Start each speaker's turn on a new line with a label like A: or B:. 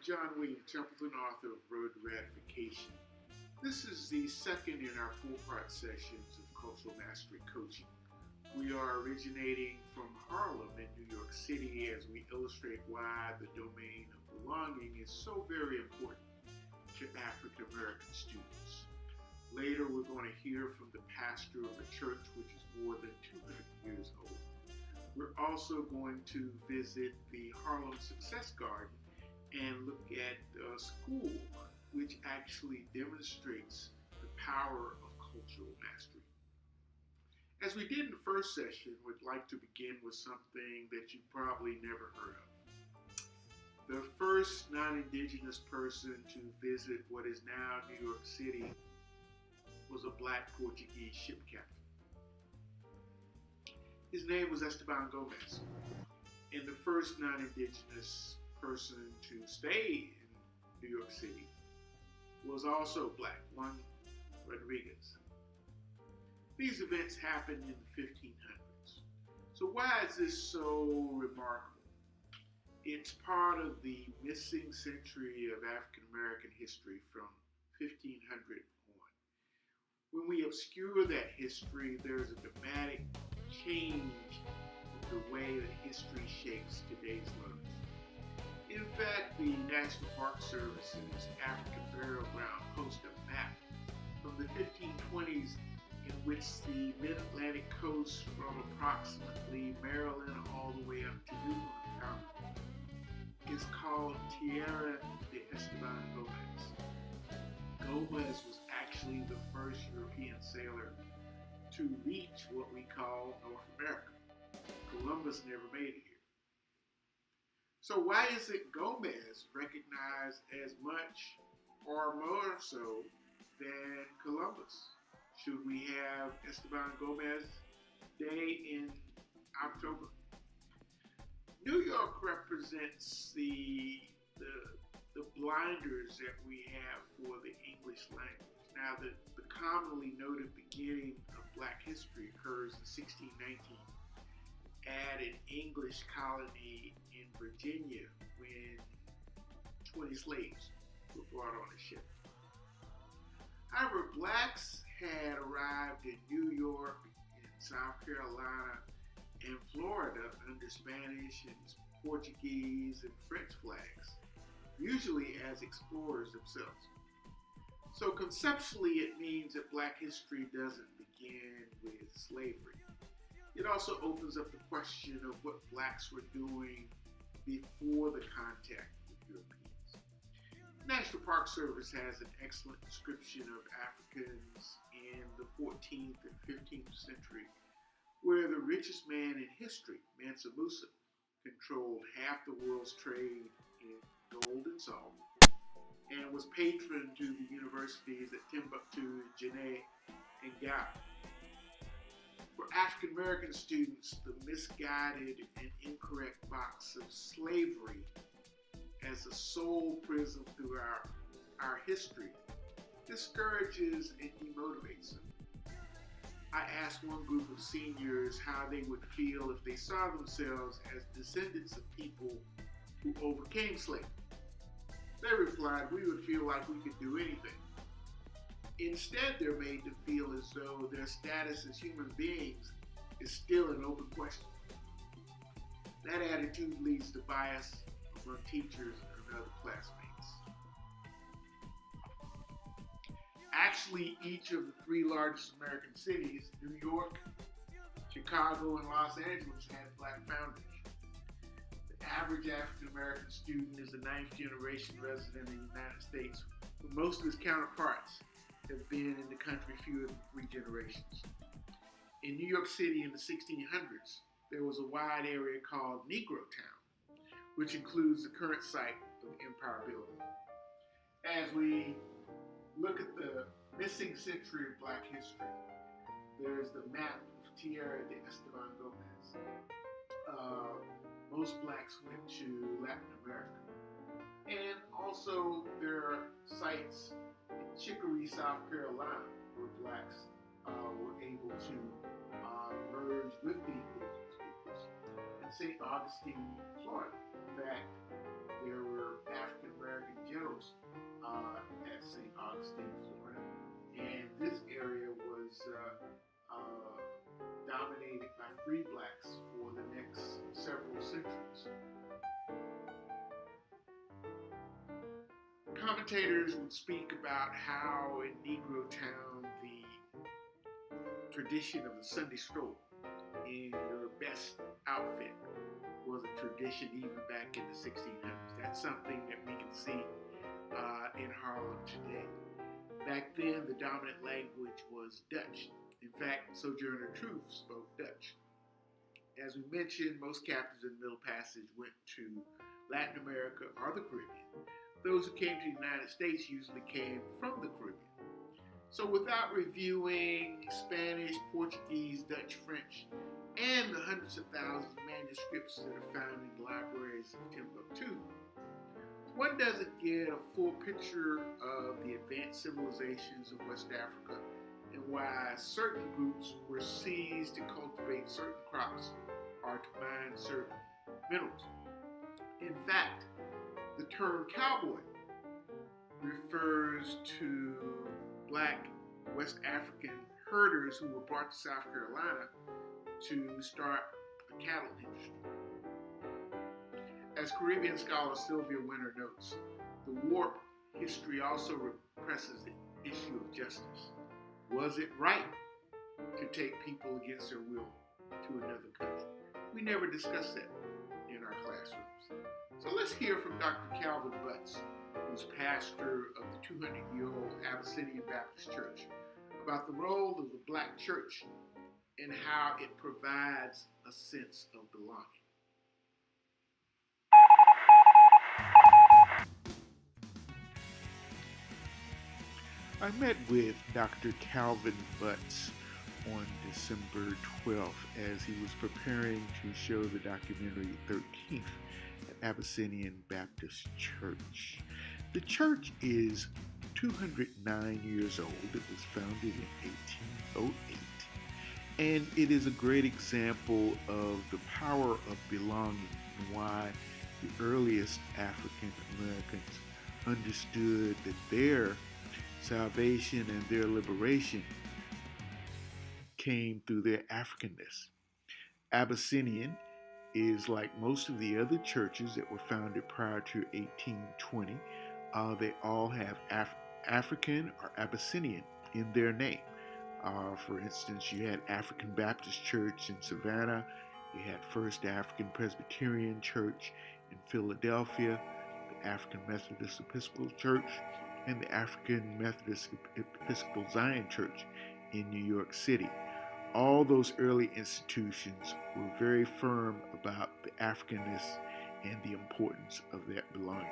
A: John William Templeton, author of Road to Ratification. This is the second in our four-part sessions of Cultural Mastery Coaching. We are originating from Harlem in New York City as we illustrate why the domain of belonging is so very important to African American students. Later, we're going to hear from the pastor of a church which is more than 200 years old. We're also going to visit the Harlem Success Garden and look at a school which actually demonstrates the power of cultural mastery. As we did in the first session, we'd like to begin with something that you probably never heard of. The first non-indigenous person to visit what is now New York City was a black Portuguese ship captain. His name was Esteban Gomez, and the first non-indigenous person to stay in New York City was also black, Juan Rodriguez. These events happened in the 1500s. So why is this so remarkable? It's part of the missing century of African American history from 1500 on. When we obscure that history, there's a dramatic change in the way that history shapes today's learners. In fact, the National Park Service's African Burial Ground posts a map from the 1520s in which the mid-Atlantic coast from approximately Maryland all the way up to Newfoundland County is called Tierra de Esteban Gomez. Gomez was actually the first European sailor to reach what we call North America. Columbus never made it here. So why isn't Gomez recognized as much or more so than Columbus? Should we have Esteban Gomez Day in October? New York represents the blinders that we have for the English language. Now, the commonly noted beginning of Black history occurs in 1619 at an English colony in Virginia when 20 slaves were brought on a ship. However, blacks had arrived in New York, in South Carolina, and Florida under Spanish and Portuguese and French flags, usually as explorers themselves. So conceptually, it means that Black history doesn't begin with slavery. It also opens up the question of what blacks were doing before the contact with Europeans. The National Park Service has an excellent description of Africans in the 14th and 15th century, where the richest man in history, Mansa Musa, controlled half the world's trade in gold and salt, and was patron to the universities at Timbuktu, Janneh, and Ghana. For African American students, the misguided and incorrect box of slavery as a sole prism through our history discourages and demotivates them. I asked one group of seniors how they would feel if they saw themselves as descendants of people who overcame slavery. They replied, "We would feel like we could do anything." Instead, they're made to feel as though their status as human beings is still an open question. That attitude leads to bias among teachers and other classmates. Actually, each of the three largest American cities, New York, Chicago, and Los Angeles, had black founders. The average African American student is a ninth generation resident in the United States, but most of his counterparts have been in the country fewer than 3 generations. In New York City in the 1600s, there was a wide area called Negro Town, which includes the current site of Empire Building. As we look at the missing century of Black history, there's the map of Tierra de Esteban Gomez. Most blacks went to Latin America. And also there are sites in Chicory, South Carolina, where blacks were able to merge with the indigenous peoples. And St. Augustine, Florida. In fact, there were African American at St. Augustine, Florida. And this area was dominated by free blacks for the next several centuries. Commentators would speak about how in Negro Town the tradition of the Sunday stroll in your best outfit was a tradition even back in the 1600s. That's something that we can see in Harlem today. Back then, the dominant language was Dutch. In fact, Sojourner Truth spoke Dutch. As we mentioned, most captives in the Middle Passage went to Latin America or the Caribbean. Those who came to the United States usually came from the Caribbean. So without reviewing Spanish, Portuguese, Dutch, French, and the hundreds of thousands of manuscripts that are found in the libraries of Timbuktu, one doesn't get a full picture of the advanced civilizations of West Africa and why certain groups were seized to cultivate certain crops or to mine certain minerals. In fact, the term cowboy refers to black West African herders who were brought to South Carolina to start a cattle industry. As Caribbean scholar Sylvia Winter notes, the warp history also represses the issue of justice. Was it right to take people against their will to another country? We never discussed that in our classrooms. So let's hear from Dr. Calvin Butts, who's pastor of the 200-year-old Abyssinian Baptist Church, about the role of the Black church and how it provides a sense of belonging. I met with Dr. Calvin Butts on December 12th as he was preparing to show the documentary 13th at Abyssinian Baptist Church. The church is 209 years old. It was founded in 1808, and it is a great example of the power of belonging and why the earliest African Americans understood that their salvation and their liberation came through their Africanness. Abyssinian is like most of the other churches that were founded prior to 1820. They all have African or Abyssinian in their name. For instance, you had African Baptist Church in Savannah, you had First African Presbyterian Church in Philadelphia, the African Methodist Episcopal Church, and the African Methodist Episcopal Zion Church in New York City. All those early institutions were very firm about the Africanness and the importance of that belonging.